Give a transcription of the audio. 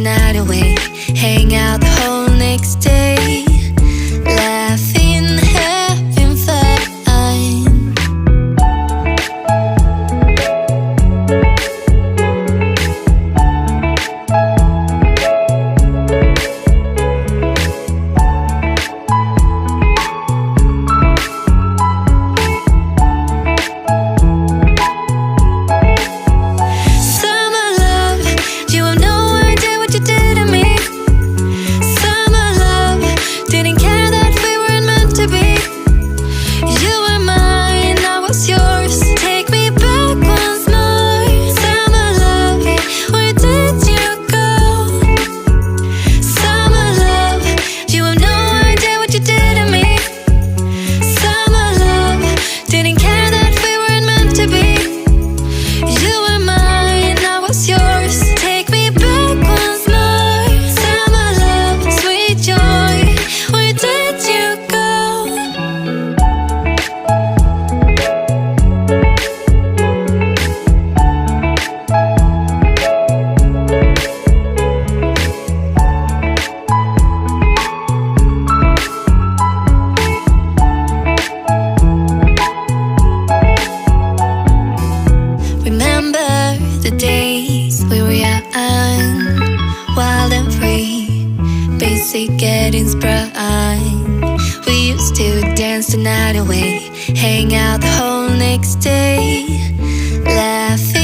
night away, hang out the whole next day, laughing, having fun. The days we were young, wild and free, basic getting sprung. We used to dance the night away, hang out the whole next day, laughing.